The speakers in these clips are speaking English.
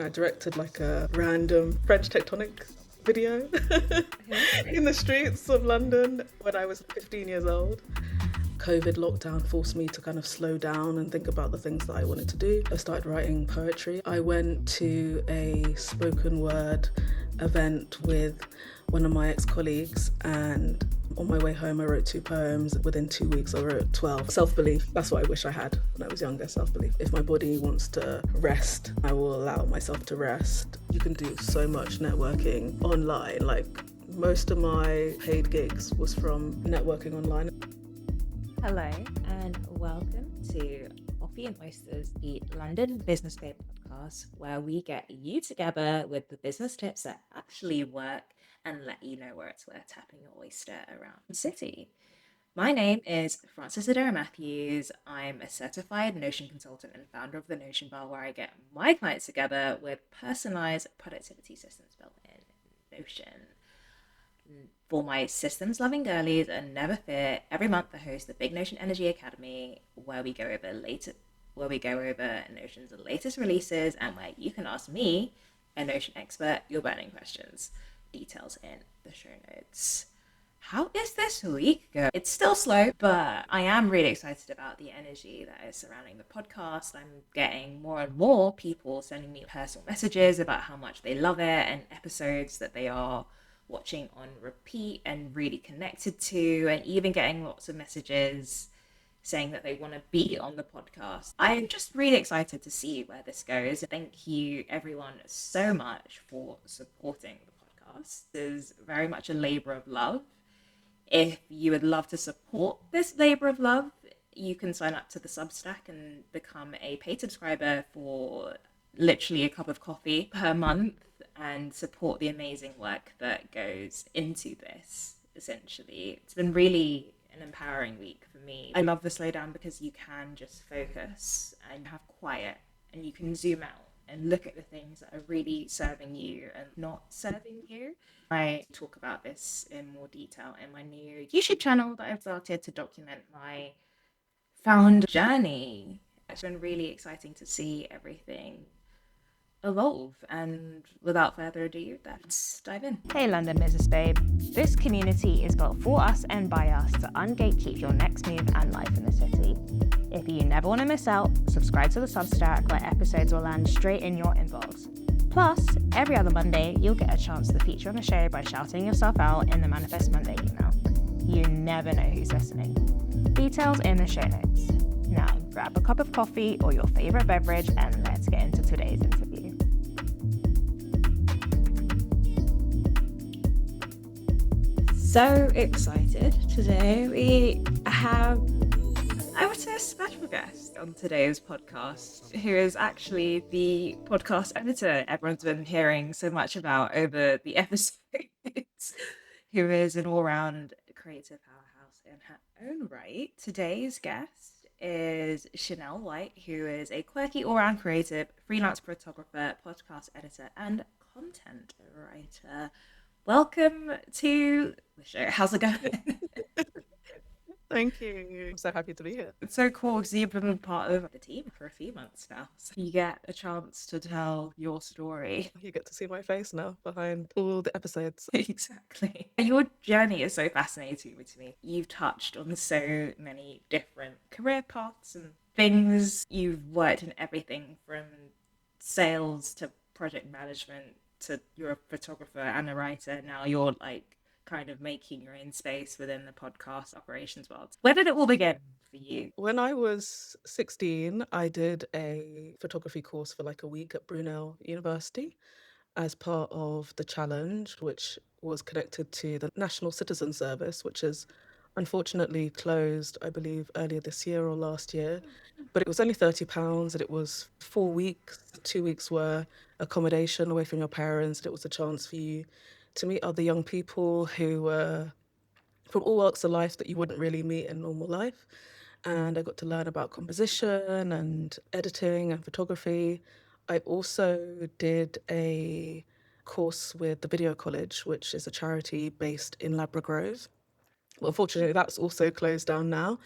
I directed like a random French tectonic video in the streets of London when I was 15 years old. COVID lockdown forced me to kind of slow down and think about the things that I wanted to do. I started writing poetry. I went to a spoken word event with one of my ex-colleagues, and on my way home I wrote 2 poems. Within 2 weeks I wrote 12. Self-belief, that's what I wish I had when I was younger, self-belief. If my body wants to rest, I will allow myself to rest. You can do so much networking online. Like, most of my paid gigs was from networking online. Hello and welcome to Coffee and Oysters, the London Business Babe podcast, where we get you together with the business tips that actually work and let you know where it's worth tapping your oyster around the city. My name is Frances Adair Matthews. I'm a certified Notion consultant and founder of the Notion Bar, where I get my clients together with personalized productivity systems built in Notion. For my systems-loving girlies, and never fear, every month I host the Big Notion Energy Academy, where we go over Notion's latest releases, and where you can ask me, a Notion expert, your burning questions. Details in the show notes. How is this week going? It's still slow, but I am really excited about the energy that is surrounding the podcast. I'm getting more and more people sending me personal messages about how much they love it, and episodes that they are watching on repeat and really connected to, and even getting lots of messages saying that they want to be on the podcast. I'm just really excited to see where this goes. Thank you everyone so much for supporting the podcast. It's very much a labor of love. If you would love to support this labor of love, you can sign up to the Substack and become a paid subscriber for literally a cup of coffee per month, and support the amazing work that goes into this, essentially. It's been really an empowering week for me. I love the slowdown because you can just focus and have quiet, and you can zoom out and look at the things that are really serving you and not serving you. I talk about this in more detail in my new YouTube channel that I've started to document my found journey. It's been really exciting to see everything evolve, and without further ado, let's dive in. Hey London Business Babe, this community is built for us and by us to ungatekeep your next move and life in the city. If you never want to miss out, subscribe to the Substack, where episodes will land straight in your inbox. Plus, every other Monday, you'll get a chance to feature on the show by shouting yourself out in the Manifest Monday email. You never know who's listening. Details in the show notes. Now, grab a cup of coffee or your favorite beverage and let's get into today's interview. So excited. Today we have, I would say, a special guest on today's podcast, who is actually the podcast editor everyone's been hearing so much about over the episodes, who is an all-round creative powerhouse in her own right. Today's guest is Chanelle White, who is a quirky all-round creative, freelance photographer, podcast editor, and content writer. Welcome to the show. How's it going? Thank you. I'm so happy to be here. It's so cool because you've been part of the team for a few months now. So you get a chance to tell your story. You get to see my face now behind all the episodes. Exactly. Your journey is so fascinating to me. You've touched on so many different career paths and things. You've worked in everything from sales to project management to you're a photographer and a writer. Now you're like kind of making your own space within the podcast operations world. Where did it all begin for you? When I was 16, I did a photography course for like a week at Brunel University as part of the Challenge, which was connected to the National Citizen Service, which is unfortunately closed, I believe, earlier this year or last year. But it was only £30 and it was 4 weeks. 2 weeks were accommodation away from your parents. And it was a chance for you to meet other young people who were from all walks of life that you wouldn't really meet in normal life. And I got to learn about composition and editing and photography. I also did a course with the Video College, which is a charity based in Ladbroke Grove. Well, unfortunately, that's also closed down now.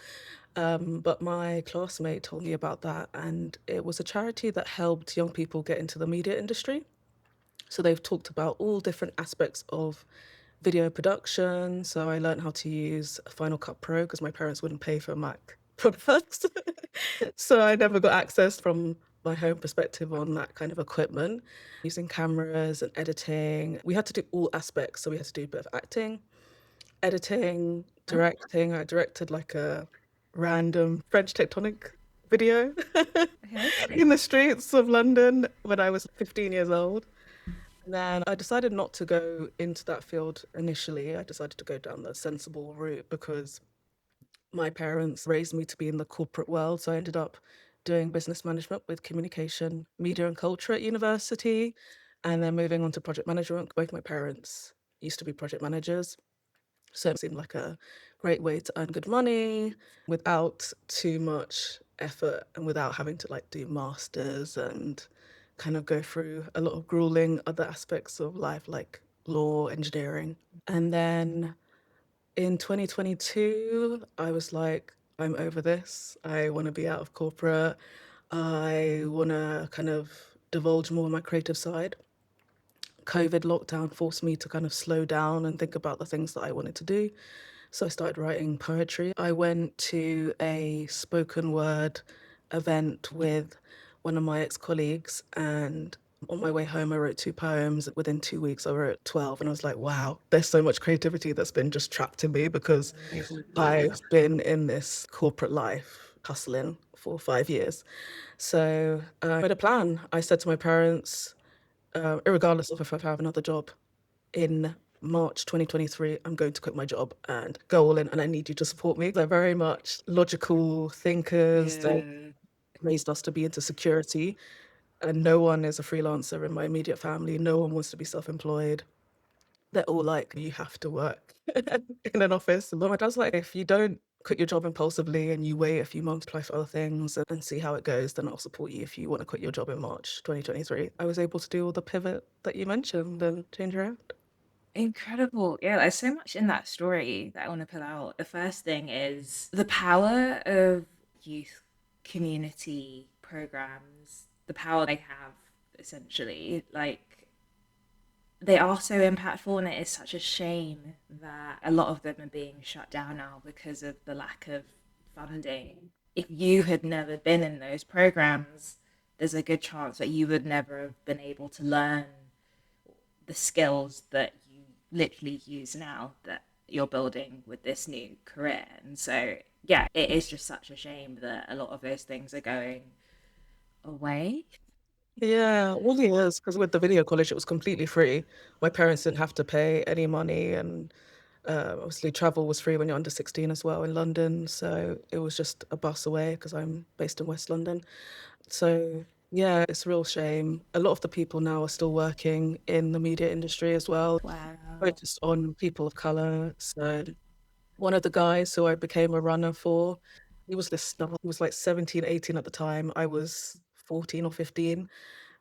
But my classmate told me about that, and it was a charity that helped young people get into the media industry. So they've talked about all different aspects of video production. So I learned how to use Final Cut Pro because my parents wouldn't pay for Mac products. So I never got access from my home perspective on that kind of equipment. Using cameras and editing, we had to do all aspects. So we had to do a bit of acting, editing, directing. I directed like a random French tectonic video Okay. in the streets of London when I was 15 years old. And then I decided not to go into that field initially. I decided to go down the sensible route because my parents raised me to be in the corporate world. So I ended up doing business management with communication, media, and culture at university, and then moving on to project management. Both my parents used to be project managers. So it seemed like a great way to earn good money without too much effort and without having to like do masters and kind of go through a lot of grueling other aspects of life like law, engineering. And then in 2022, I was like, I'm over this. I want to be out of corporate. I want to kind of divulge more of my creative side. COVID lockdown forced me to kind of slow down and think about the things that I wanted to do. So I started writing poetry. I went to a spoken word event with one of my ex colleagues, and on my way home, I wrote two poems. Within 2 weeks, I wrote 12. And I was like, wow, there's so much creativity that's been just trapped in me because I've been in this corporate life hustling for 5 years. So I made a plan. I said to my parents, regardless of if I have another job in March 2023, I'm going to quit my job and go all in, and I need you to support me. They're very much logical thinkers. They Yeah. raised us to be into security, and no one is a freelancer in my immediate family. No one wants to be self employed. They're all like, you have to work in an office. But my dad's like, if you don't quit your job impulsively and you wait a few months, apply for other things and see how it goes, then I'll support you if you want to quit your job in March 2023. I was able to do all the pivot that you mentioned and change around. Incredible. Yeah, there's so much in that story that I want to pull out. The first thing is the power of youth community programs, the power they have essentially. Like, they are so impactful, and it is such a shame that a lot of them are being shut down now because of the lack of funding. If you had never been in those programs, there's a good chance that you would never have been able to learn the skills that you literally use now that you're building with this new career. And so, yeah, it is just such a shame that a lot of those things are going away. Yeah, all the years, because with the video college, it was completely free. My parents didn't have to pay any money, and obviously travel was free when you're under 16 as well in London. So it was just a bus away because I'm based in West London. So yeah, it's a real shame. A lot of the people now are still working in the media industry as well, Wow. focused on people of color. So one of the guys who I became a runner for, he was this star. He was like 17, 18 at the time. I was 14 or 15.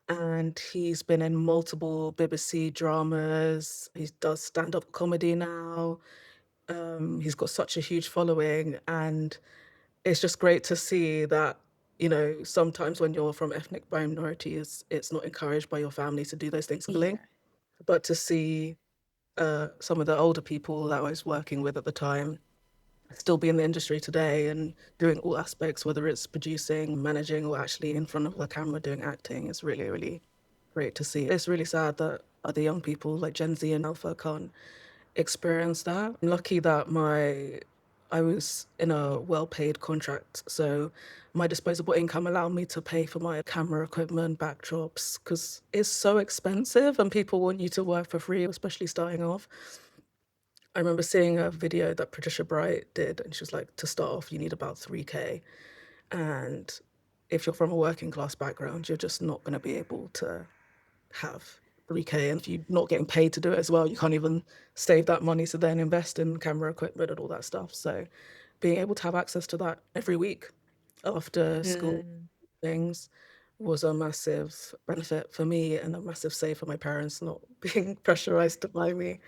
And he's been in multiple BBC dramas. He does stand-up comedy now. He's got such a huge following, and it's just great to see that, sometimes when you're from ethnic minorities, it's not encouraged by your family to do those things. Yeah. But to see some of the older people that I was working with at the time still be in the industry today and doing all aspects, whether it's producing, managing, or actually in front of the camera doing acting, is really, really great to see. It's really sad that other young people like Gen Z and Alpha can't experience that. I'm lucky that I was in a well-paid contract, so my disposable income allowed me to pay for my camera equipment, backdrops, because it's so expensive and people want you to work for free, especially starting off. I remember seeing a video that Patricia Bright did, and she was like, to start off, you need about 3K. And if you're from a working class background, you're just not going to be able to have 3K. And if you're not getting paid to do it as well, you can't even save that money to then invest in camera equipment and all that stuff. So being able to have access to that every week after school Mm. things was a massive benefit for me and a massive save for my parents not being pressurized to buy me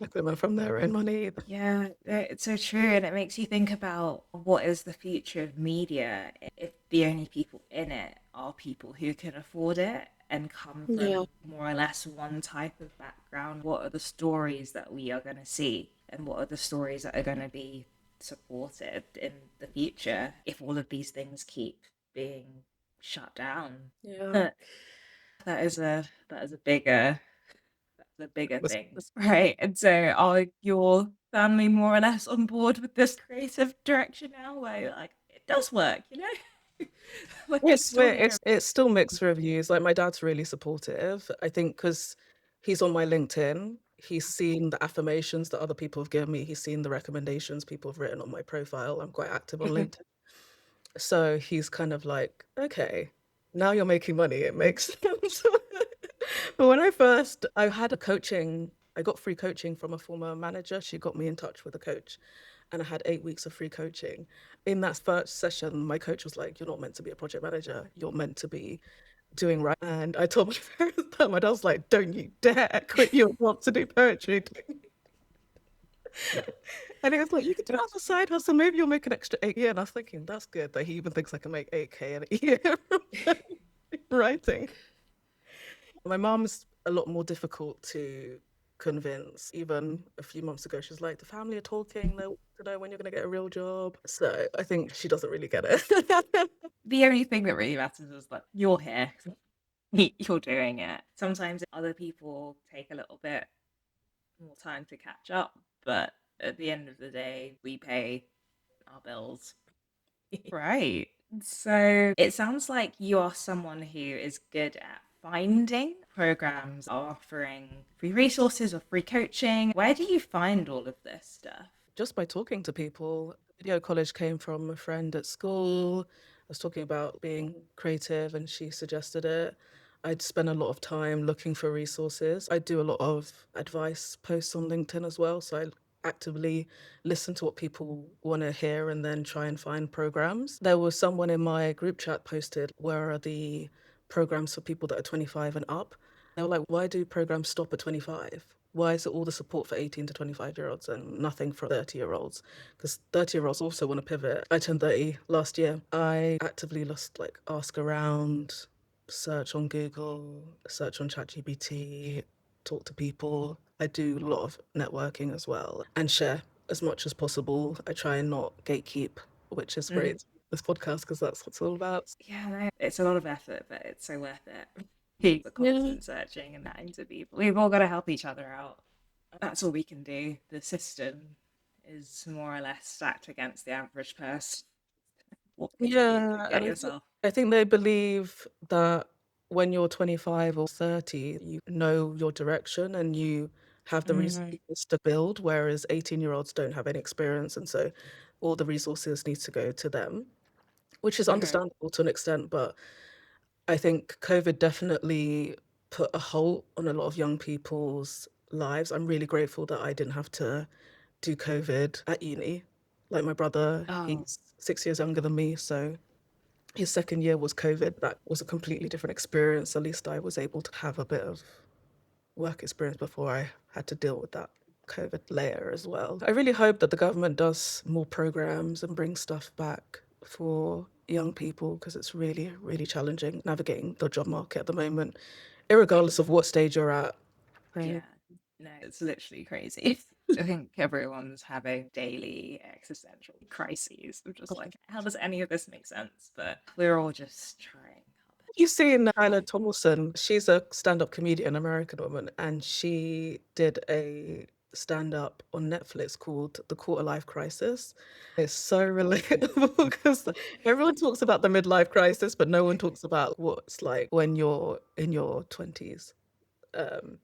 equipment from their own money. Yeah, it's so true. And it makes you think about what is the future of media if the only people in it are people who can afford it and come Yeah. from more or less one type of background. What are the stories that we are going to see? And what are the stories that are going to be supported in the future if all of these things keep being shut down? Yeah. That is a bigger the bigger Was- things, right? And so are your family more or less on board with this creative direction now where you're like, it does work, you know? Like we It's still weird. need to. It's still mixed reviews. Like my dad's really supportive. I think because he's on my LinkedIn, he's seen the affirmations that other people have given me. He's seen the recommendations people have written on my profile. I'm quite active on LinkedIn. So he's kind of like, okay, now you're making money. It makes sense. But when I had a coaching, I got free coaching from a former manager. She got me in touch with a coach, and I had 8 weeks of free coaching. In that first session, my coach was like, "You're not meant to be a project manager. You're meant to be doing right." And I told my parents that. My dad was like, "Don't you dare quit your job to do poetry." And he was like, "You can do it as a side hustle. Maybe you'll make an extra 8 year." And I was thinking, that's good that he even thinks I can make 8K in a year from writing. My mom's a lot more difficult to convince. Even a few months ago, she's like, the family are talking, they want to know when you're going to get a real job. So I think she doesn't really get it. The only thing that really matters is that you're here, you're doing it. Sometimes other people take a little bit more time to catch up, but at the end of the day, we pay our bills. Right. So it sounds like you are someone who is good at finding programs offering free resources or free coaching. Where do you find all of this stuff? Just by talking to people. Video college came from a friend at school. I was talking about being creative and she suggested it. I'd spend a lot of time looking for resources. I do a lot of advice posts on LinkedIn as well. So I actively listen to what people want to hear and then try and find programs. There was someone in my group chat posted, where are the programs for people that are 25 and up? They were like, why do programs stop at 25? Why is it all the support for 18 to 25-year-olds and nothing for 30-year-olds? Because 30-year-olds also want to pivot. I turned 30 last year. I actively just like ask around, search on Google, search on ChatGPT, talk to people. I do a lot of networking as well and share as much as possible. I try and not gatekeep, which is Mhm. great. This podcast, because that's what it's all about. Yeah, no, it's a lot of effort, but it's so worth it. He's a Yeah. constant searching and chatting to people. We've all got to help each other out. That's all we can do. The system is more or less stacked against the average person. What can you do to Yeah, get and yourself? I think they believe that when you're 25 or 30, you know your direction and you have the Mm-hmm. resources to build, whereas 18-year-olds don't have any experience, and so all the resources need to go to them, which is Mm-hmm. understandable to an extent. But I think COVID definitely put a halt on a lot of young people's lives. I'm really grateful that I didn't have to do COVID at uni. Like my brother, Oh, he's 6 years younger than me, so his second year was COVID. That was a completely different experience. At least I was able to have a bit of work experience before I had to deal with that COVID layer as well. I really hope that the government does more programs and brings stuff back for young people because it's really, really challenging navigating the job market at the moment, regardless of what stage you're at. yeah. No, it's literally crazy. I think everyone's having daily existential crises of just like, how does any of this make sense? But we're all just trying our You've seen Tyler Tomlinson. She's a stand-up comedian, American woman, and she did a stand-up on Netflix called The Quarter Life Crisis. It's so relatable because everyone talks about the midlife crisis, but no one talks about what it's like when you're in your 20s, and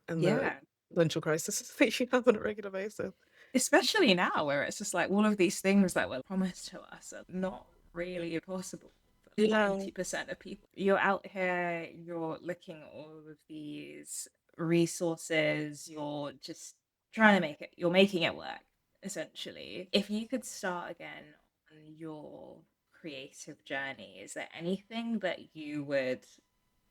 the Yeah. existential crisis that you have on a regular basis. Especially now where it's just like all of these things that were promised to us are not really possible for Yeah. 90% of people. You're out here, you're looking at all of these resources, you're just trying to make it, you're making it work, essentially. If you could start again on your creative journey, is there anything that you would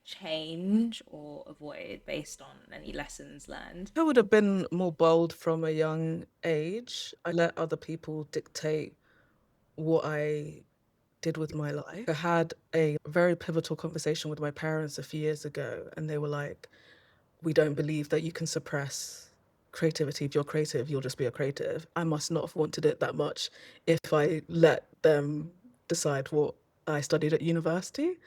change or avoid based on any lessons learned? I would have been more bold from a young age. I let other people dictate what I did with my life. I had a very pivotal conversation with my parents a few years ago, and they were like, we don't believe that you can suppress creativity. If you're creative, you'll just be a creative. I must not have wanted it that much if I let them decide what I studied at university.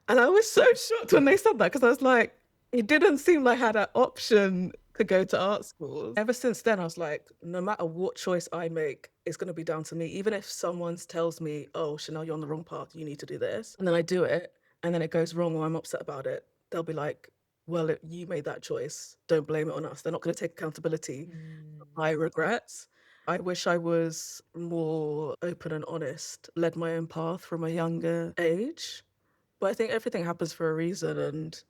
And I was so shocked when they said that because I was like, it didn't seem like I had an option to go to art schools. Ever since then, I was like, no matter what choice I make, it's going to be down to me. Even if someone tells me, oh, Chanelle, you're on the wrong path, you need to do this. And then I do it, and then it goes wrong or I'm upset about it. They'll be like, well, you made that choice. Don't blame it on us. They're not going to take accountability for Mm, my regrets. I wish I was more open and honest, led my own path from a younger age. But I think everything happens for a reason, and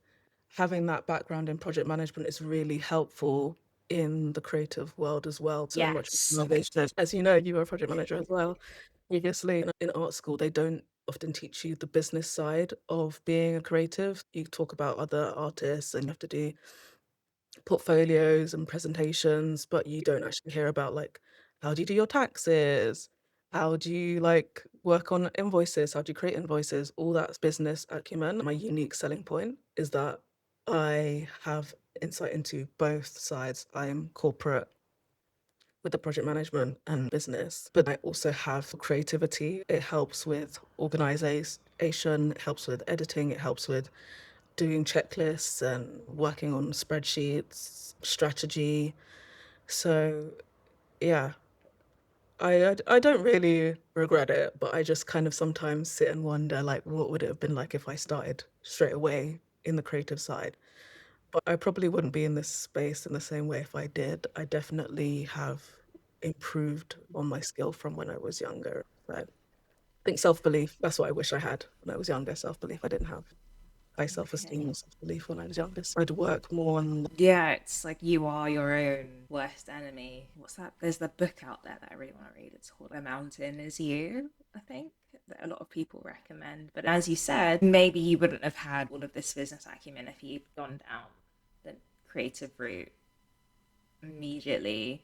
having that background in project management is really helpful in the creative world as well. So much yes. organization. As you know, you were a project manager as well. Previously in art school, they don't often teach you the business side of being a creative. You talk about other artists and you have to do portfolios and presentations, but you don't actually hear about like how do you do your taxes? How do you like work on invoices? How do you create invoices? All that's business acumen. My unique selling point is that I have insight into both sides. I am corporate with the project management and business, but I also have creativity. It helps with organization, it helps with editing, it helps with doing checklists and working on spreadsheets, strategy. So, yeah, I don't really regret it, but I just kind of sometimes sit and wonder, like, what would it have been like if I started straight away in the creative side? But I probably wouldn't be in this space in the same way if I did. I definitely have improved on my skill from when I was younger. So I think self-belief, that's what I wish I had when I was younger, self-belief. I didn't have high self-esteem Okay. or self-belief when I was younger. So I'd work more on. Yeah, it's like you are your own worst enemy. What's that? There's the book out there that I really want to read. It's called A Mountain Is You, I think, that a lot of people recommend. But as you said, maybe you wouldn't have had all of this business acumen if you'd gone down the creative route immediately.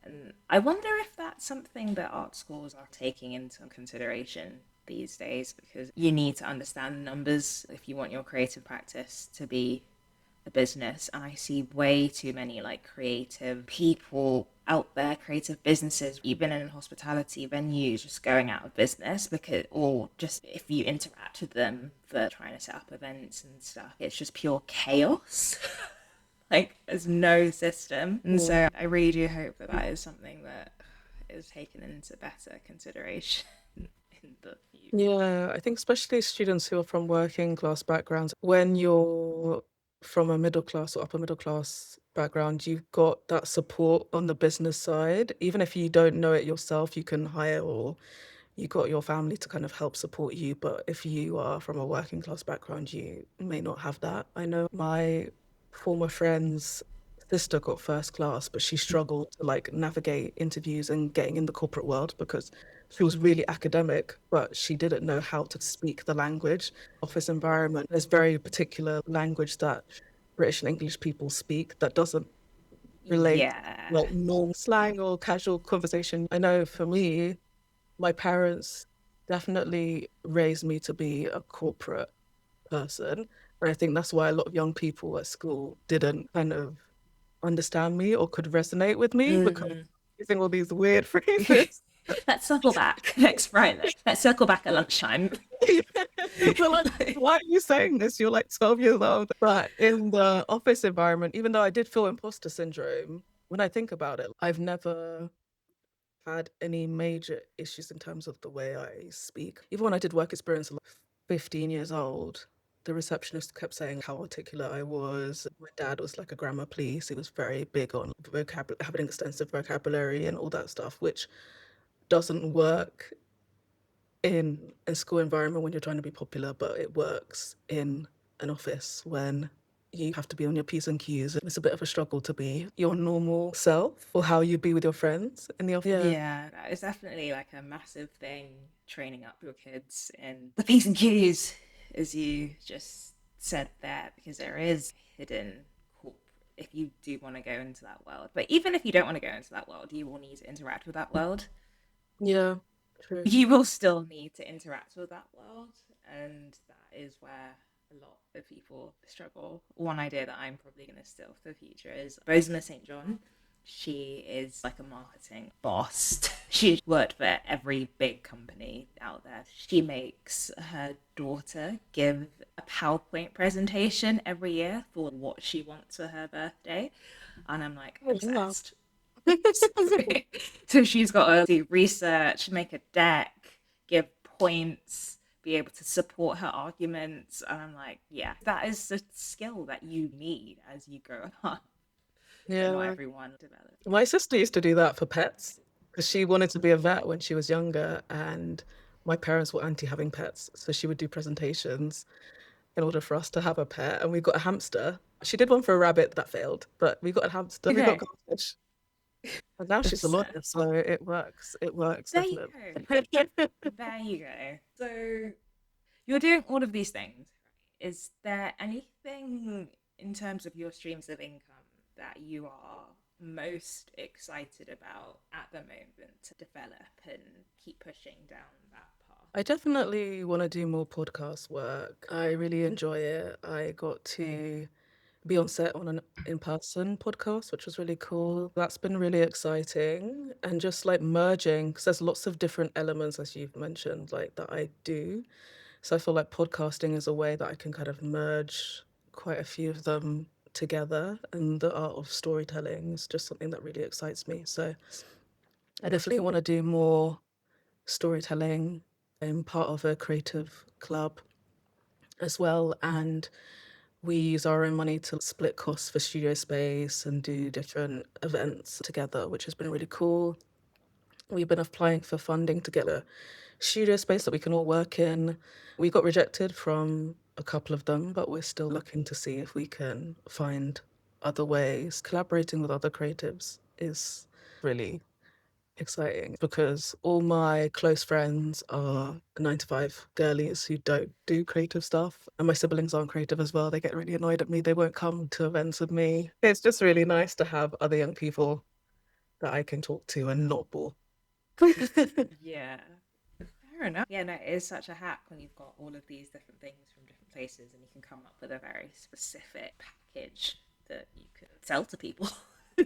And I wonder if that's something that art schools are taking into consideration these days, because you need to understand numbers if you want your creative practice to be a business. And I see way too many like creative people out there, creative businesses, even in hospitality venues, just going out of business because, or just if you interact with them for trying to set up events and stuff, it's just pure chaos. Like there's no system. And Yeah. so I really do hope that that is something that is taken into better consideration in the future. Yeah, I think especially students who are from working class backgrounds, when you're from a middle class or upper middle class background, you've got that support on the business side. Even if you don't know it yourself, you can hire or you got your family to kind of help support you. But if you are from a working class background, you may not have that. I know my former friend's sister got first class, but she struggled to like navigate interviews and getting in the corporate world because she was really academic, but she didn't know how to speak the language. Office environment, there's very particular language that British and English people speak that doesn't relate Yeah. like normal slang or casual conversation. I know for me, my parents definitely raised me to be a corporate person. And I think that's why a lot of young people at school didn't kind of understand me or could resonate with me because Mm-hmm. using all these weird phrases. Let's circle back next Friday. Let's circle back at lunchtime. They're like, why are you saying this? You're like 12 years old. But in the office environment, even though I did feel imposter syndrome, when I think about it, I've never had any major issues in terms of the way I speak. Even when I did work experience, like 15 years old, the receptionist kept saying how articulate I was. My dad was like a grammar police. He was very big on having extensive vocabulary and all that stuff, which doesn't work in a school environment when you're trying to be popular, but it works in an office when you have to be on your P's and Q's. It's a bit of a struggle to be your normal self or how you'd be with your friends in the office. Yeah. Yeah, that is definitely like a massive thing, training up your kids in the P's and Q's, as you just said there, because there is hidden corp if you do want to go into that world. But even if you don't want to go into that world, you will need to interact with that world. Yeah, true. You will still need to interact with that world, and that is where a lot of people struggle. One idea that I'm probably going to steal for the future is Bozeman St. John. She is like a marketing boss. She worked for every big company out there. She makes her daughter give a PowerPoint presentation every year for what she wants for her birthday. And I'm like Oh, wow. obsessed. So she's got to do research, make a deck, give points, be able to support her arguments. And I'm like, yeah, that is a skill that you need as you grow up. But not Yeah. everyone develops. My sister used to do that for pets because she wanted to be a vet when she was younger, and my parents were anti having pets. So she would do presentations in order for us to have a pet. And we got a hamster. She did one for a rabbit that failed, but we got a hamster, we got Okay, goldfish. And now she's a lawyer, obsessed. so it works. It works, There you definitely. go. There you go. So you're doing all of these things. Is there anything in terms of your streams of income that you are most excited about at the moment to develop and keep pushing down that path? I definitely want to do more podcast work. I really enjoy it. I got to be on set on an in-person podcast, which was really cool. That's been really exciting. And just like merging, because there's lots of different elements, as you've mentioned, like that I do. So I feel like podcasting is a way that I can kind of merge quite a few of them together. And the art of storytelling is just something that really excites me. So I definitely want to do more storytelling. I'm part of a creative club as well. And we use our own money to split costs for studio space and do different events together, which has been really cool. We've been applying for funding to get a studio space that we can all work in. We got rejected from a couple of them, but we're still looking to see if we can find other ways. Collaborating with other creatives is really exciting because all my close friends are 9 to 5 girlies who don't do creative stuff. And my siblings aren't creative as well. They get really annoyed at me. They won't come to events with me. It's just really nice to have other young people that I can talk to and not bore. Yeah. Fair enough. Yeah, no, it is such a hack when you've got all of these different things from different places and you can come up with a very specific package that you can sell to people,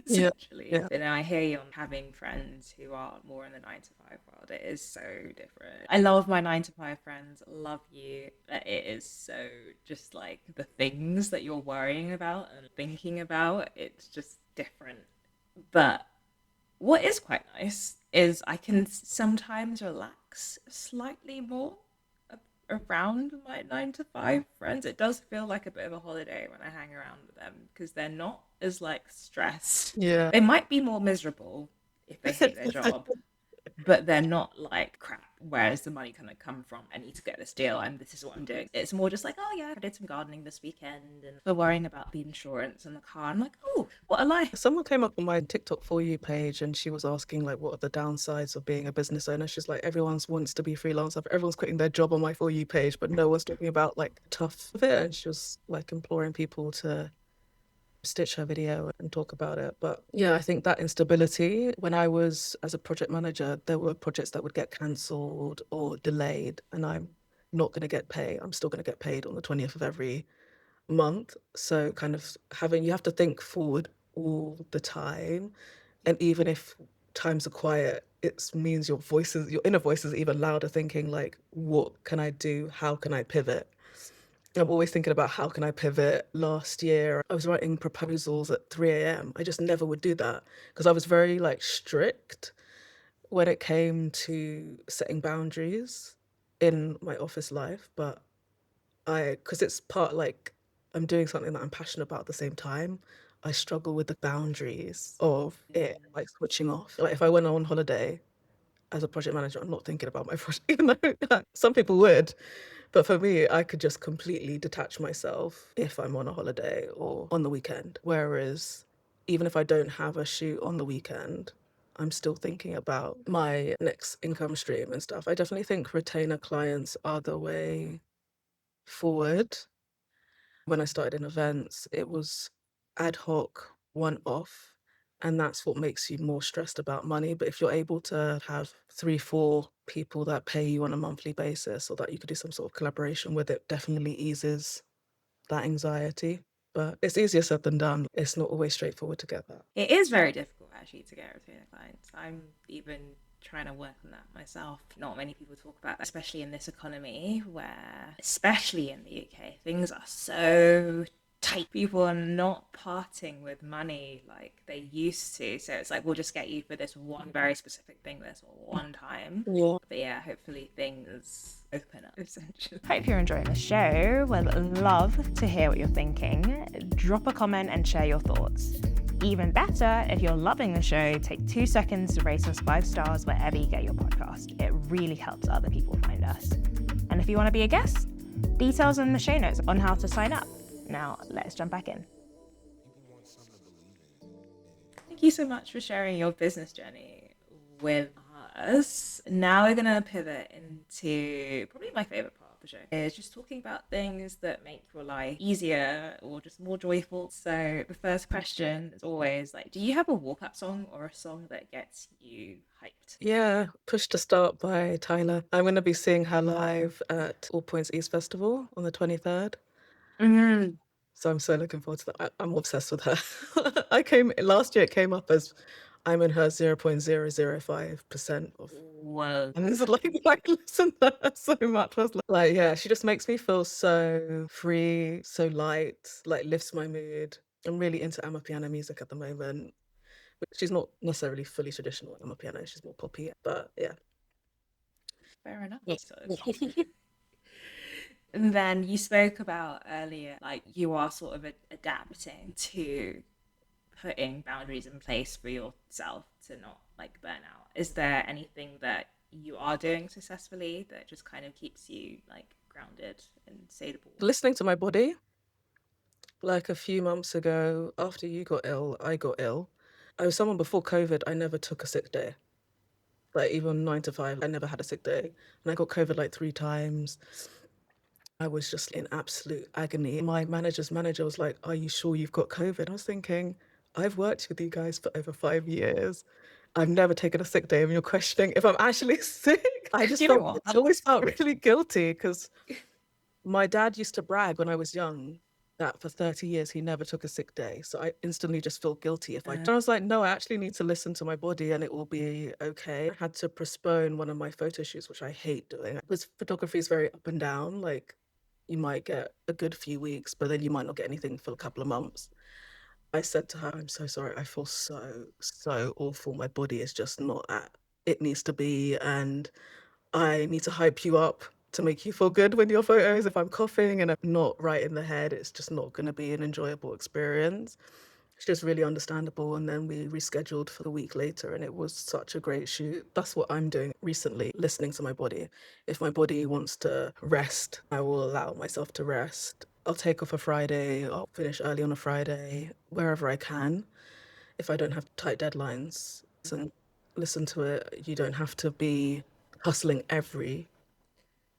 Yeah. essentially. Yeah. But now I hear you on having friends who are more in the 9 to 5 world. It is so different. I love my 9 to 5 friends, love you, but it is so just like the things that you're worrying about and thinking about, it's just different. But what is quite nice is I can sometimes relax slightly more around my 9 to 5 friends. It does feel like a bit of a holiday when I hang around with them because they're not as like stressed. Yeah. They might be more miserable if they hate their job, but they're not like crap. Where's the money gonna come from? I need to get this deal, and this is what I'm doing. It's more just like, oh yeah, I did some gardening this weekend, and we're worrying about the insurance and the car. I'm like, oh, what a life! Someone came up on my TikTok For You page and she was asking like what are the downsides of being a business owner. She's like, everyone wants to be freelancer, everyone's quitting their job on my For You page, but no one's talking about like tough of it. And she was like imploring people to stitch her video and talk about it. But yeah, I think that instability, when I was as a project manager, there were projects that would get cancelled or delayed, and I'm not going to get paid. I'm still going to get paid on the 20th of every month. So kind of having, you have to think forward all the time. And even if times are quiet, it means your inner voice is even louder thinking like, what can I do? How can I pivot? I'm always thinking about how can I pivot. Last year, I was writing proposals at 3 a.m. I just never would do that because I was very like strict when it came to setting boundaries in my office life. But because it's part like I'm doing something that I'm passionate about at the same time, I struggle with the boundaries of it, like switching off. Like if I went on holiday, as a project manager, I'm not thinking about my project, even though some people would. But for me, I could just completely detach myself if I'm on a holiday or on the weekend. Whereas even if I don't have a shoot on the weekend, I'm still thinking about my next income stream and stuff. I definitely think retainer clients are the way forward. When I started in events, it was ad hoc, one off, and that's what makes you more stressed about money. But if you're able to have 3, 4 people that pay you on a monthly basis or that you could do some sort of collaboration with, it definitely eases that anxiety. But it's easier said than done. It's not always straightforward to get that. It is very difficult actually to get retainer clients. I'm even trying to work on that myself. Not many people talk about that, especially in this economy where, especially in the UK, things are so tight. People are not parting with money like they used to. So it's like, we'll just get you for this one very specific thing this one time. Yeah. But yeah, hopefully things open up essentially. Hope you're enjoying the show. Would love to hear what you're thinking. Drop a comment and share your thoughts. Even better, if you're loving the show, take 2 seconds to rate us 5 stars wherever you get your podcast. It really helps other people find us. And if you want to be a guest, details in the show notes on how to sign up. Now, let's jump back in. Thank you so much for sharing your business journey with us. Now we're going to pivot into probably my favorite part of the show, is just talking about things that make your life easier or just more joyful. So the first question is always like, do you have a walk-up song or a song that gets you hyped? Yeah, Push to Start by Tyler. I'm going to be seeing her live at All Points East Festival on the 23rd. Mm-hmm. So I'm so looking forward to that. I'm obsessed with her. Last year, it came up as I'm in her 0.005% of. Whoa. And it's like listen to her so much. I was like, yeah, she just makes me feel so free, so light, like lifts my mood. I'm really into Amapiano music at the moment. She's not necessarily fully traditional Amapiano, she's more poppy. But yeah. Fair enough. Yes. So and then you spoke about earlier, like you are sort of adapting to putting boundaries in place for yourself to not like burn out. Is there anything that you are doing successfully that just kind of keeps you like grounded and stable? Listening to my body. Like a few months ago, after you got ill, I got ill. I was someone before COVID, I never took a sick day. Like even 9 to 5, I never had a sick day. And I got COVID like 3 times. I was just in absolute agony. My manager's manager was like, "Are you sure you've got COVID?" I was thinking, I've worked with you guys for over 5 years. I've never taken a sick day, and you're questioning if I'm actually sick. You know what? I always felt really guilty because my dad used to brag when I was young that for 30 years he never took a sick day. So I instantly just feel guilty if I. I was like, no, I actually need to listen to my body and it will be okay. I had to postpone one of my photo shoots, which I hate doing. Because photography is very up and down. Like you might get a good few weeks, but then you might not get anything for a couple of months. I said to her, I'm so sorry. I feel so awful. My body is just not at it needs to be. And I need to hype you up to make you feel good with your photos. If I'm coughing and I'm not right in the head, it's just not going to be an enjoyable experience. It's just really understandable. And then we rescheduled for the week later, and it was such a great shoot. That's what I'm doing recently, listening to my body. If my body wants to rest, I will allow myself to rest. I'll take off a Friday, I'll finish early on a Friday, wherever I can, if I don't have tight deadlines. And listen to it. You don't have to be hustling every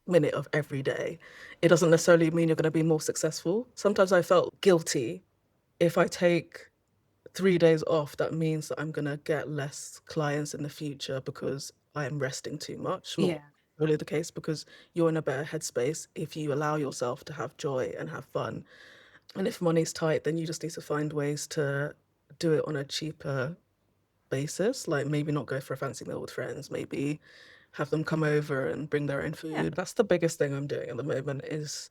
minute of every day. It doesn't necessarily mean you're going to be more successful. Sometimes I felt guilty if I take 3 days off, that means that I'm going to get less clients in the future because I am resting too much. Not really the case, because you're in a better headspace if you allow yourself to have joy and have fun. And if money's tight, then you just need to find ways to do it on a cheaper basis. Like maybe not go for a fancy meal with friends, maybe have them come over and bring their own food. Yeah. That's the biggest thing I'm doing at the moment, is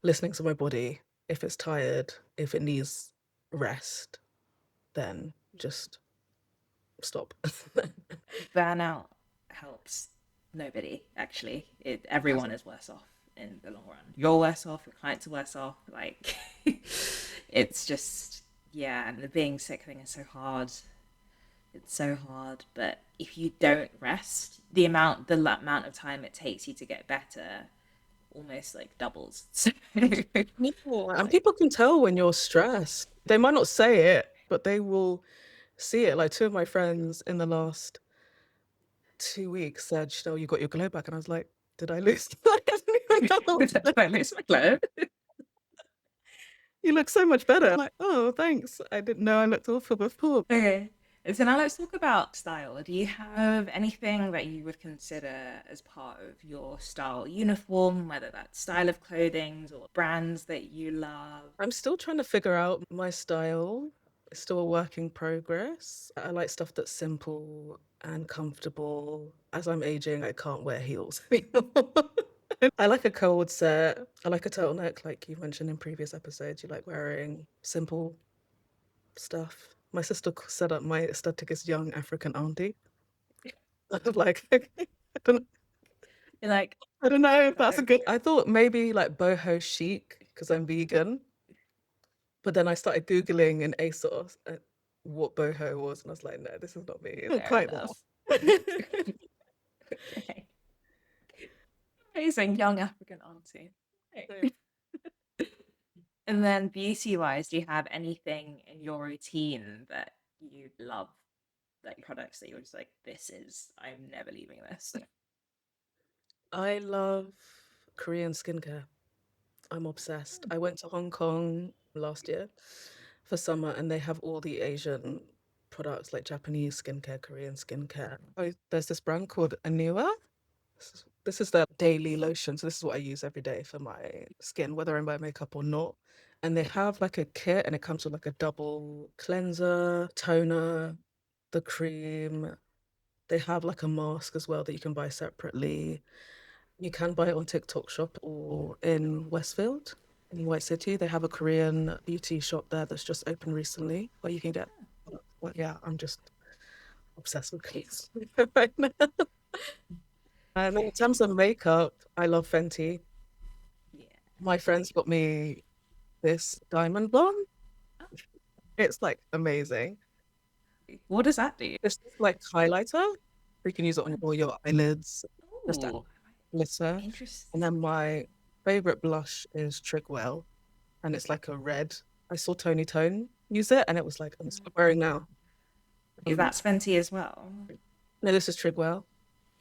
listening to my body. If it's tired, if it needs rest, then just stop. Burnout helps nobody, actually. Everyone is worse off in the long run. You're worse off, your clients are worse off. Like, it's just, yeah, and the being sick thing is so hard It's so hard, but if you don't rest, the amount of time it takes you to get better almost like doubles. So Yeah, and like, people can tell when you're stressed. They might not say it, but they will see it. Like two of my friends in the last 2 weeks said, Chanelle, you got your glow back. And I was like, did I lose? I didn't even know. did I lose my glow? You look so much better. I'm like, oh, thanks. I didn't know I looked awful before. Okay. So now let's talk about style. Do you have anything that you would consider as part of your style uniform, whether that's style of clothing or brands that you love? I'm still trying to figure out my style. It's still a work in progress. I like stuff that's simple and comfortable. As I'm aging, I can't wear heels anymore. I like a cold set. I like a turtleneck, like you mentioned in previous episodes. You like wearing simple stuff. My sister set up my aesthetic as young African auntie. I was like, don't, You're like, I don't know if that's a no. good. I thought maybe like boho chic because I'm vegan, but then I started googling in ASOS what boho was, and I was like, no, this is not me. It's not Fair quite enough. that. Okay. Amazing young African auntie. Right. And then beauty wise, do you have anything in your routine that you love, like products that you're just like, I'm never leaving this? I love Korean skincare. I'm obsessed. I went to Hong Kong last year for summer, and they have all the Asian products like Japanese skincare, Korean skincare. Oh, there's this brand called Aniwa. This is their daily lotion. So this is what I use every day for my skin, whether I'm wearing makeup or not. And they have like a kit, and it comes with like a double cleanser, toner, the cream. They have like a mask as well that you can buy separately. You can buy it on TikTok shop or in Westfield in White City. They have a Korean beauty shop there that's just opened recently where you can get. Well, yeah, I'm just obsessed with clothes right now. And in terms of makeup, I love Fenty. Yeah. My friends got me this diamond blonde. It's like amazing. What does that do? This is like highlighter. You can use it on all your eyelids, just to Oh, glitter. And interesting. then my favorite blush is Trigwell, and it's like a red. I saw Tony Tone use it, and it was like I'm wearing now. Is Um, that Fenty as well? no, this is Trigwell.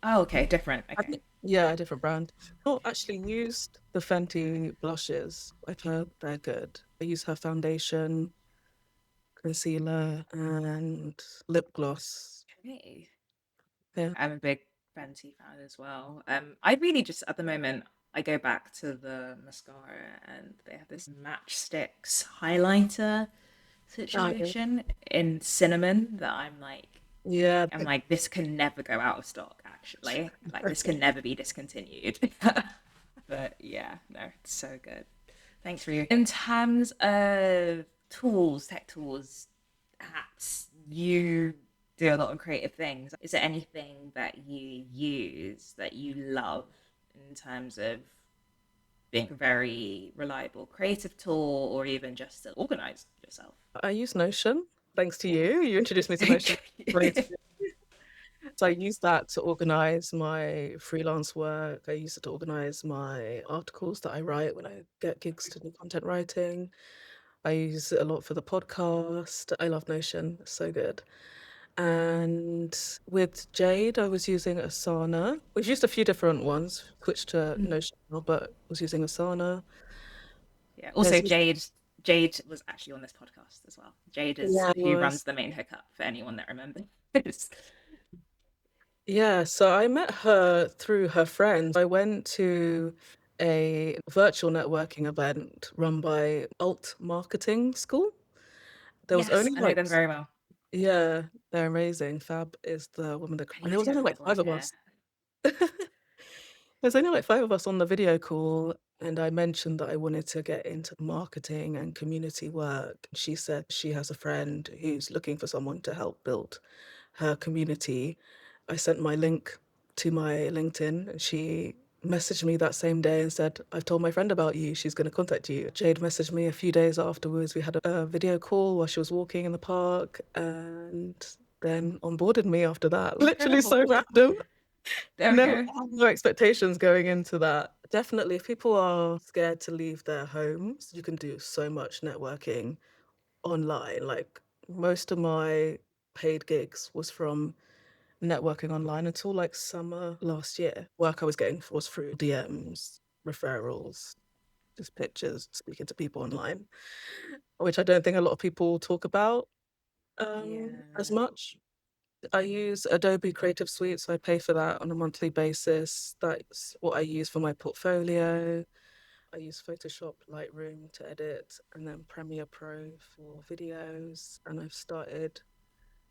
Oh, okay, different. I Okay. think, yeah, a different brand. Not actually used the Fenty blushes. I've heard they're good. I use her foundation, concealer, and lip gloss. Okay. Yeah. I'm a big Fenty fan as well. I really just at the moment I go back to the mascara and they have this matchsticks highlighter Oh, yeah. situation in cinnamon that Yeah. I'm like this can never go out of stock actually. Like this can never be discontinued. But yeah, no, it's so good. Thanks for you. In terms of tools, tech tools, apps, you do a lot of creative things. Is there anything that you use that you love in terms of being a very reliable creative tool or even just to organize yourself? I use Notion. Thanks to you. You introduced me to Notion. Brilliant. So I use that to organize my freelance work. I use it to organize my articles that I write when I get gigs to do content writing. I use it a lot for the podcast. I love Notion. It's so good. And with Jade, I was using Asana. We've used a few different ones, switched to Notion, now, but was using Asana. Yeah. Also, There's Jade was actually on this podcast as well. Jade is yeah, who runs was the main hookup for anyone that remembers. yeah. So I met her through her friends. I went to a virtual networking event run by Alt Marketing School. There was Yes, only I know like them very well. yeah, they're amazing. Fab is the woman that, I and need there to was get only her like to five work of here. us. There's only like five of us on the video call, and I mentioned that I wanted to get into marketing and community work. She said she has a friend who's looking for someone to help build her community. I sent my link to my LinkedIn, and she messaged me that same day and said, I've told my friend about you. She's going to contact you. Jade messaged me a few days afterwards. We had a video call while she was walking in the park, and then onboarded me after that. Literally Incredible. so random. There we No, go. I had no expectations going into that. Definitely, if people are scared to leave their homes, you can do so much networking online. Like most of my paid gigs was from networking online until like summer last year. Work I was getting was through DMs, referrals, just pictures, speaking to people online, which I don't think a lot of people talk about as Yeah. much. I use Adobe Creative Suite, so I pay for that on a monthly basis. That's what I use for my portfolio. I use Photoshop, Lightroom to edit, and then Premiere Pro for videos. And I've started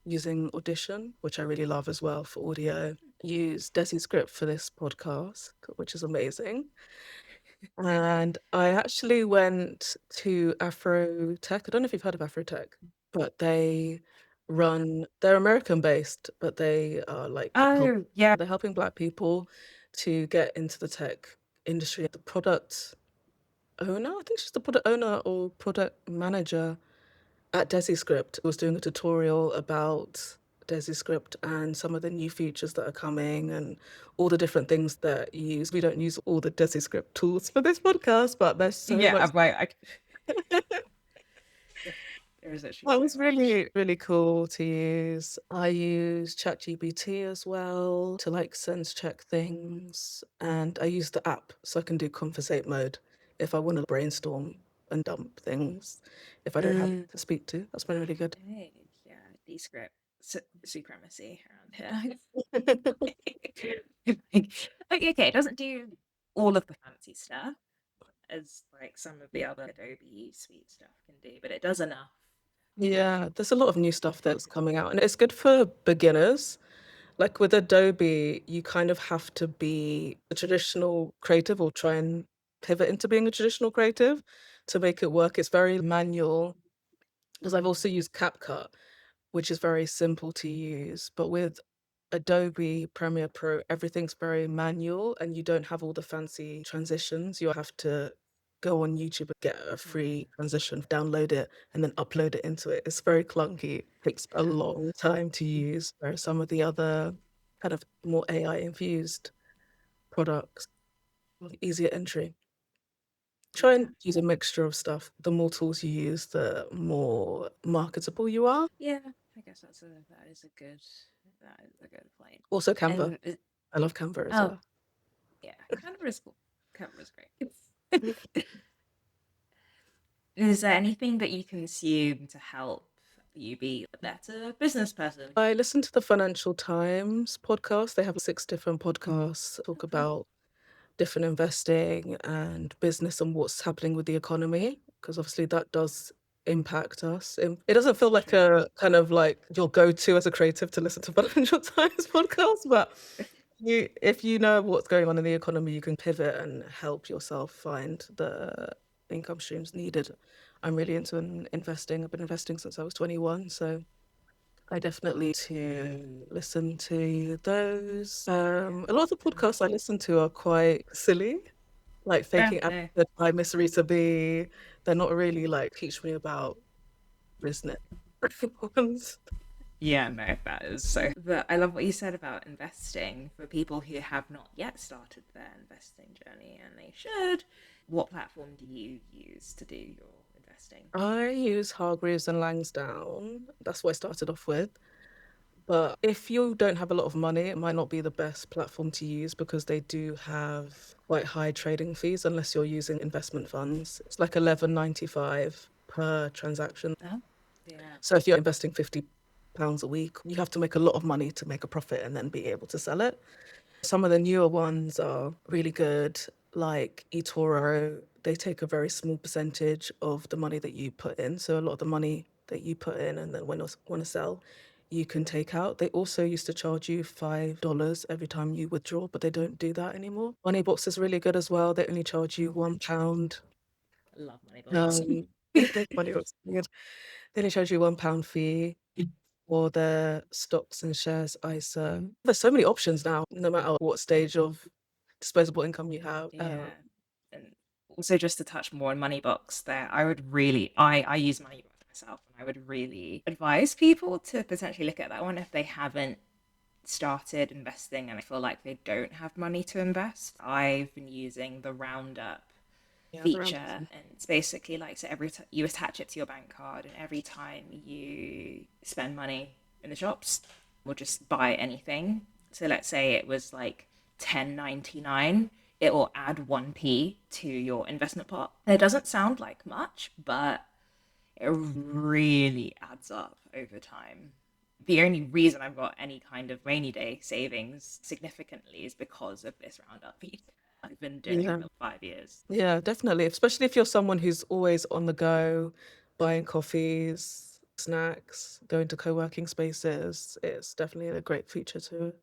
using Audition, which I really love as well for audio. Use DesiScript for this podcast, which is amazing. And I actually went to Afro Tech. I don't know if you've heard of Afro Tech, but they're American based, but they are like Oh, yeah. they're helping Black people to get into the tech industry. The product owner, I think she's the product owner or product manager at DesiScript, was doing a tutorial about DesiScript and some of the new features that are coming and all the different things that you use. We don't use all the DesiScript tools for this podcast, but there's so Yeah, much. right. There is actually That so was much. really, really cool to use. I use ChatGPT as well to like sense check things. And I use the app so I can do conversate mode if I want to brainstorm and dump things. If I don't have to speak to, that's been really good. Hey, yeah, Descript supremacy around here. Okay, it doesn't do all of the fancy stuff as like some of the other Adobe Suite stuff can do, but it does enough. Yeah, there's a lot of new stuff that's coming out, and it's good for beginners. Like with Adobe, you kind of have to be a traditional creative or try and pivot into being a traditional creative to make it work. It's very manual because I've also used CapCut, which is very simple to use. But with Adobe Premiere Pro, everything's very manual and you don't have all the fancy transitions. You have to go on YouTube and get a free transition, download it, and then upload it into it. It's very clunky. It takes a long time to use, whereas some of the other kind of more AI infused products, easier entry. Try Yeah. and use a mixture of stuff. The more tools you use, the more marketable you are. Yeah, I guess that is a good point. Also, Canva. And I love Canva as oh well. yeah, Canva is cool. Canva is great. Is there anything that you consume to help you be a better business person? I listen to the Financial Times podcast. They have 6 different podcasts talk Okay. about different investing and business and what's happening with the economy, because obviously that does impact us. It doesn't feel like True. a kind of like your go-to as a creative to listen to Financial Times podcast, but if you know what's going on in the economy, you can pivot and help yourself find the income streams needed. I'm really into investing. I've been investing since I was 21, so I definitely to listen to those. A lot of the podcasts I listen to are quite silly, like Yeah, Faking no. Adulthood by Miss Rita B. They're not really like teach me about business ones. Yeah, no, that is so. But I love what you said about investing for people who have not yet started their investing journey and they should. What platform do you use to do your investing? I use Hargreaves and Langsdown. That's what I started off with. But if you don't have a lot of money, it might not be the best platform to use because they do have quite high trading fees unless you're using investment funds. It's like 11.95 per transaction. Oh, yeah. So if you're investing £50 a week, you have to make a lot of money to make a profit and then be able to sell it. Some of the newer ones are really good, like eToro. They take a very small percentage of the money that you put in. So a lot of the money that you put in and then when you want to sell, you can take out. They also used to charge you $5 every time you withdraw, but they don't do that anymore. Moneybox is really good as well. They only charge you £1. I love money box. Um, Moneybox is good. They only charge you £1 fee for their stocks and shares ISA. There's so many options now, no matter what stage of disposable income you have. Yeah. And also just to touch more on Moneybox there, I would really I use Moneybox myself. And I would really advise people to potentially look at that one if they haven't started investing and I feel like they don't have money to invest. I've been using the Roundup Yeah, the round. feature, and it's basically like, so every time you attach it to your bank card, and every time you spend money in the shops or just buy anything, so let's say it was like 10.99, it will add 1p to your investment pot. And it doesn't sound like much, but it really adds up over time. The only reason I've got any kind of rainy day savings significantly is because of this Roundup feed. I've been doing it Yeah. for 5 years. Yeah, definitely. Especially if you're someone who's always on the go, buying coffees, snacks, going to co-working spaces. It's definitely a great feature to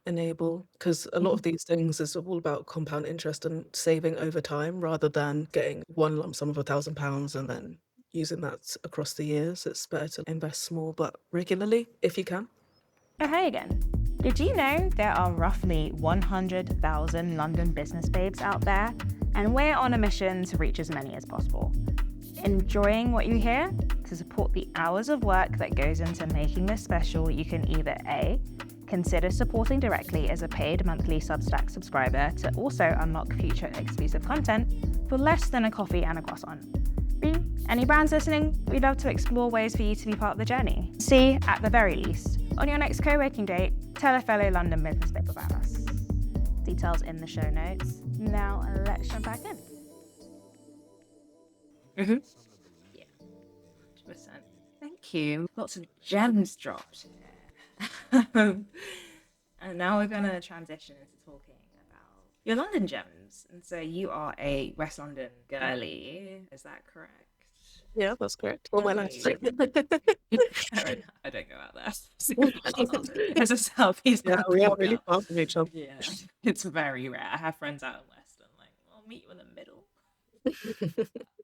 enable because a lot of these things is all about compound interest and saving over time rather than getting one lump sum of £1,000 and then using that across the years. It's better to invest small but regularly if you can. Oh, hey again. Did you know there are roughly 100,000 London business babes out there? And we're on a mission to reach as many as possible. Enjoying what you hear? To support the hours of work that goes into making this special, you can either A, consider supporting directly as a paid monthly Substack subscriber to also unlock future exclusive content for less than a coffee and a croissant. B, any brands listening? We'd love to explore ways for you to be part of the journey. C, at the very least, on your next co-working date, tell a fellow London business babe about us. Details in the show notes. Now let's jump back in. Mm-hmm. Yeah, 100%. Thank you. Lots of gems dropped. And now we're going to transition into talking about your London gems. And so you are a West London girly, is that correct? Yeah, that's correct. All my life. I don't go out there. There's a southeast Yeah, we are London really girl. far from each other. Yeah, it's very rare. I have friends out in West. I'm like, I'll meet you in the middle.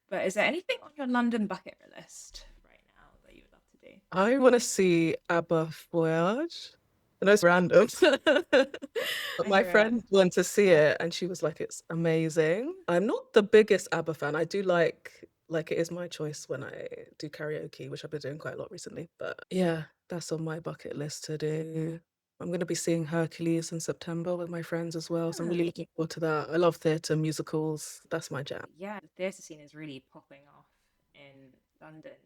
But is there anything on your London bucket list right now that you would love to do? I want to see ABBA Voyage. I know it's random. But I my hear it. friend went to see it and she was like, it's amazing. I'm not the biggest ABBA fan. I do like it is my choice when I do karaoke, which I've been doing quite a lot recently. But yeah, that's on my bucket list to do. I'm going to be seeing Hercules in September with my friends as well. So I'm really looking forward to that. I love theatre, musicals. That's my jam. Yeah, the theatre scene is really popping off in London,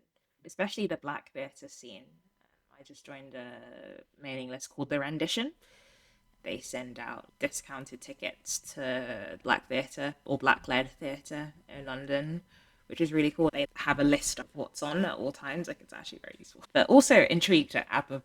especially the black theatre scene. I just joined a mailing list called The Rendition. They send out discounted tickets to black theatre or black led theatre in London, which is really cool. They have a list of what's on at all times. Like, it's actually very useful. But also intrigued at ABBA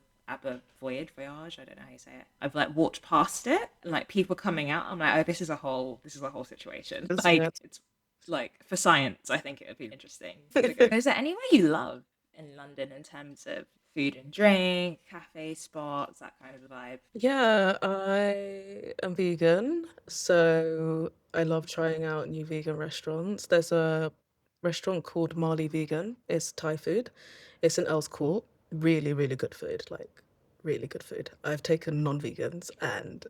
Voyage. I don't know how you say it. I've like walked past it and like people coming out. I'm like, oh, this is a whole situation. Like, Yeah. it's like for science. I think it would be interesting to go. Is there anywhere you love in London in terms of food and drink, cafe spots, that kind of vibe? Yeah, I am vegan, so I love trying out new vegan restaurants. There's a restaurant called Mali Vegan. It's Thai food. It's in Earls Court. Really, really good food. Like, really good food. I've taken non-vegans and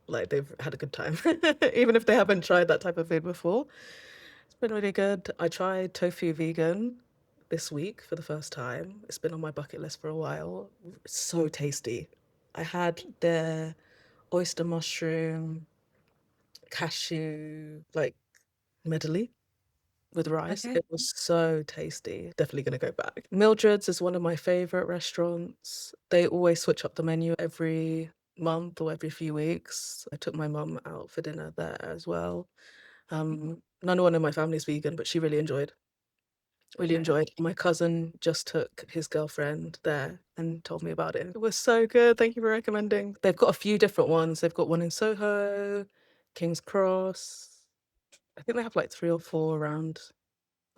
like they've had a good time, even if they haven't tried that type of food before. It's been really good. I tried tofu vegan this week for the first time. It's been on my bucket list for a while. It's so tasty. I had their oyster mushroom, cashew, like medley with rice. Okay. It was so tasty. Definitely gonna go back. Mildred's is one of my favorite restaurants. They always switch up the menu every month or every few weeks. I took my mum out for dinner there as well. None one in my family's vegan, but she really enjoyed. Really Okay. enjoyed. My cousin just took his girlfriend there and told me about it. It was so good. Thank you for recommending. They've got a few different ones. They've got one in Soho, King's Cross. I think they have like 3 or 4 around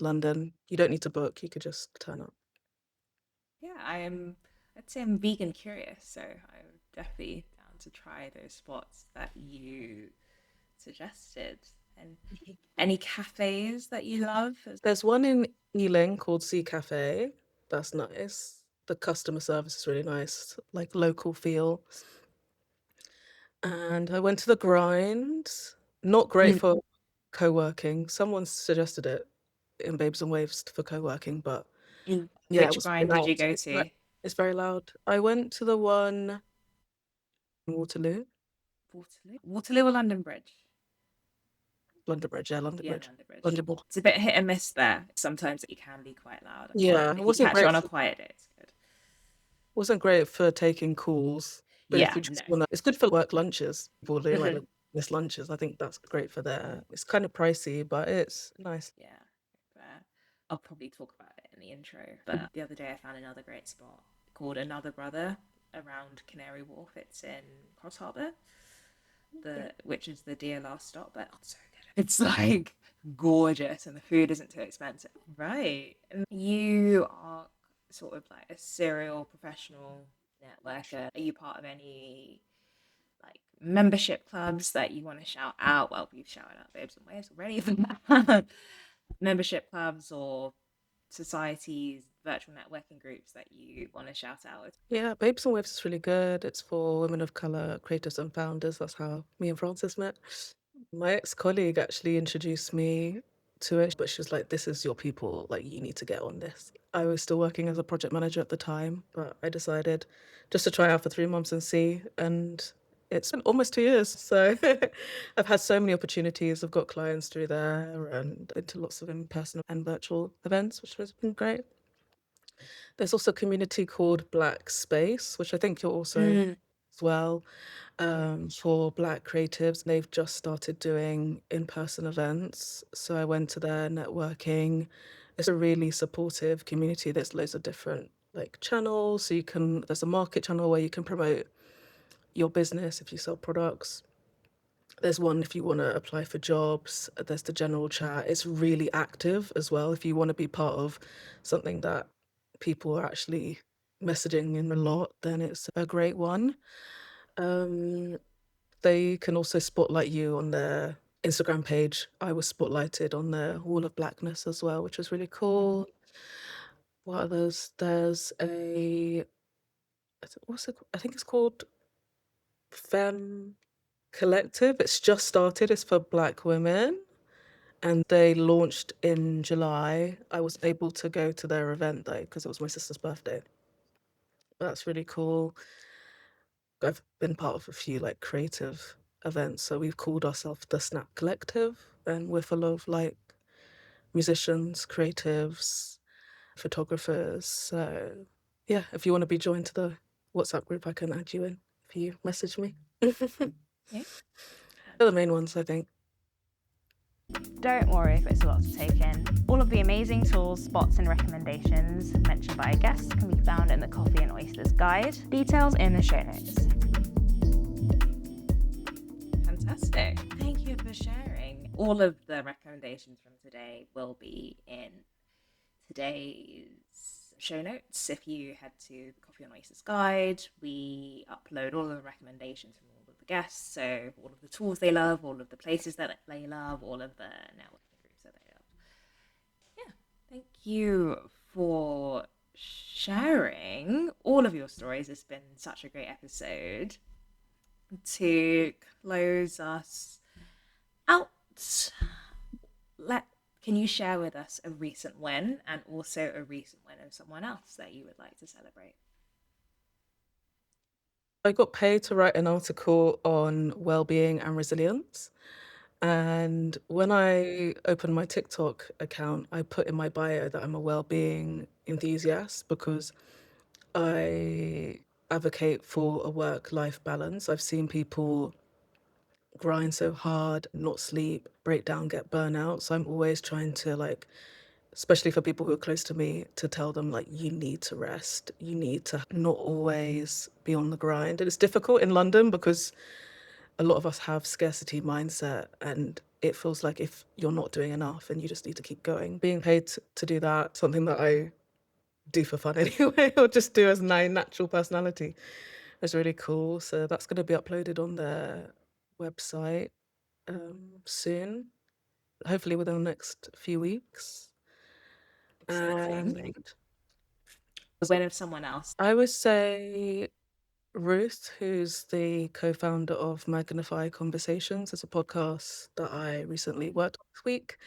London. You don't need to book, you could just turn up. Yeah, I'd say I'm vegan curious, so I'm definitely down to try those spots that you suggested. And any cafes that you love? There's one in Ealing called Sea Cafe. That's nice. The customer service is really nice, like local feel. And I went to the Grind. Not great for co-working. Someone suggested it in Babes and Waves for co-working, but Yeah, it Which was very grind did loud. you go to? It's very loud. I went to the one in Waterloo. Waterloo or London Bridge? London Bridge, yeah, London Yeah, Bridge. London Bridge. London Bridge. It's a bit hit and miss there. Sometimes it can be quite loud. Yeah, But it if you wasn't catch it great. on a quiet day, it's good. Wasn't great for taking calls, but if Yeah, you just no. wanna, it's good for work lunches. People do like Mhm. business lunches. I think that's great for there. It's kind of pricey, but it's nice. Yeah, fair. I'll probably talk about it in the intro. But the other day I found another great spot called Another Brother around Canary Wharf. It's in Cross Harbour, which is the dear last stop. But oh, so good. It's like gorgeous, and the food isn't too expensive. Right. And you are sort of like a serial professional networker. Are you part of any like membership clubs that you want to shout out? Well, we've shouted out Babes and Waves already for that. Membership clubs or societies, virtual networking groups that you want to shout out? Yeah, Babes and Waves is really good. It's for women of color, creators and founders. That's how me and Frances met. My ex-colleague actually introduced me to it, but she was like, this is your people, like you need to get on this. I was still working as a project manager at the time, but I decided just to try out for 3 months and see, and it's been almost 2 years. So I've had so many opportunities. I've got clients through there and into lots of in-person and virtual events, which has been great. There's also a community called Black Space, which I think you're also as well, for Black creatives. They've just started doing in-person events. So I went to their networking. It's a really supportive community. There's loads of different like channels. So there's a market channel where you can promote your business if you sell products. There's one if you want to apply for jobs. There's the general chat. It's really active as well. If you want to be part of something that people are actually messaging in a lot, then it's a great one. They can also spotlight you on their Instagram page. I was spotlighted on their Wall of Blackness as well, which was really cool. What others? There's what's it? I think it's called Femme Collective. It's just started. It's for Black women, and they launched in July. I was able to go to their event though because it was my sister's birthday. That's really cool. I've been part of a few like creative events. So we've called ourselves the Snap Collective, and we're full of like musicians, creatives, photographers. So yeah, if you want to be joined to the WhatsApp group, I can add you in if you message me. Yeah. They're the main ones, I think. Don't worry if it's a lot to take in. All of the amazing tools, spots, and recommendations mentioned by our guests can be found in the Coffee and Oysters guide. Details in the show notes. Fantastic. Thank you for sharing. All of the recommendations from today will be in today's show notes. If you head to the Coffee and Oysters guide, we upload all of the recommendations from all of the guests. So all of the tools they love, all of the places that they love, all of the networking groups that they love. Yeah. Thank you for sharing all of your stories. It's been such a great episode. To close us out, can you share with us a recent win and also a recent win of someone else that you would like to celebrate? I got paid to write an article on well-being and resilience. And when I opened my TikTok account, I put in my bio that I'm a well-being enthusiast because I advocate for a work-life balance. I've seen people grind so hard, not sleep, break down, get burnout. So I'm always trying to like, especially for people who are close to me, to tell them like, you need to rest. You need to not always be on the grind. And it's difficult in London because a lot of us have scarcity mindset, and it feels like if you're not doing enough and you just need to keep going. Being paid to do that, something that I do for fun anyway, or just do as my natural personality, is really cool. So that's going to be uploaded on their website soon, hopefully within the next few weeks. Exciting. And The win of someone else. I would say Ruth, who's the co-founder of Magnify Conversations, is a podcast that I recently worked on this week.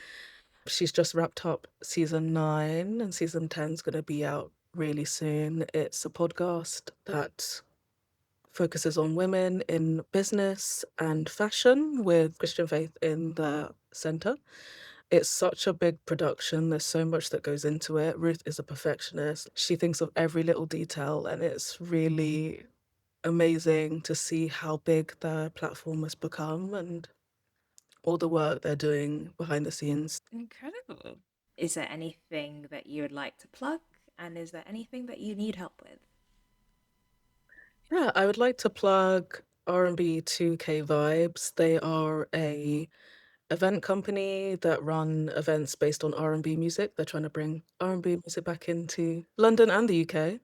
She's just wrapped up season 9 and season 10 is going to be out really soon. It's a podcast that focuses on women in business and fashion with Christian faith in the center. It's such a big production. There's so much that goes into it. Ruth is a perfectionist. She thinks of every little detail, and it's really amazing to see how big the platform has become and all the work they're doing behind the scenes. Incredible. Is there anything that you would like to plug? And is there anything that you need help with? Yeah, I would like to plug R&B 2K Vibes. They are a event company that run events based on R&B music. They're trying to bring R&B music back into London and the UK.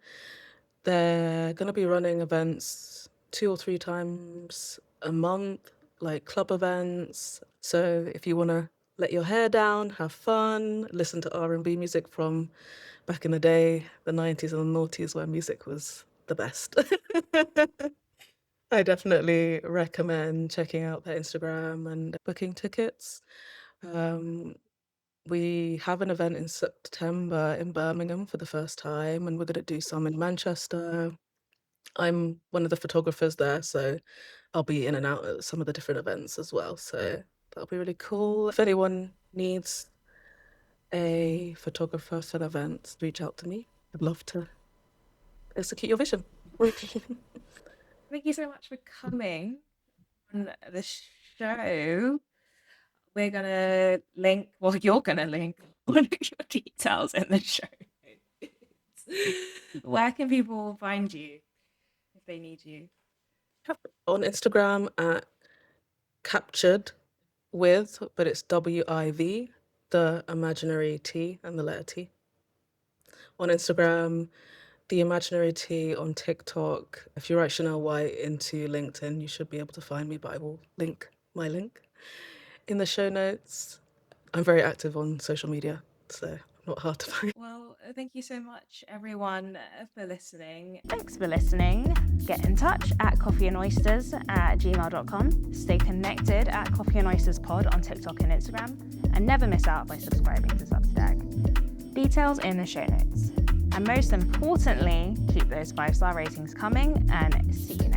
They're going to be running events 2 or 3 times a month, like club events. So if you want to let your hair down, have fun, listen to R&B music from back in the day, the 90s and the noughties, where music was the best. I definitely recommend checking out their Instagram and booking tickets. We have an event in September in Birmingham for the first time, and we're going to do some in Manchester. I'm one of the photographers there, so I'll be in and out at some of the different events as well. So that'll be really cool. If anyone needs a photographer for an event, reach out to me. I'd love to execute your vision. Thank you so much for coming on the show. We're going to link, well, you're going to link all of your details in the show notes. Where can people find you if they need you? On Instagram at captured with, but it's WIV, the imaginary T and the letter T. On Instagram, the imaginary T. On TikTok. If you write Chanelle White into LinkedIn, you should be able to find me, but I will link my link in the show notes. I'm very active on social media, so not hard to find. Well, thank you so much, everyone, for listening. Thanks for listening. Get in touch at coffeeandoysters@gmail.com. Stay connected at Coffee and Oysters Pod on TikTok and Instagram. And never miss out by subscribing to Substack. Details in the show notes. And most importantly, keep those 5-star ratings coming, and see you next time.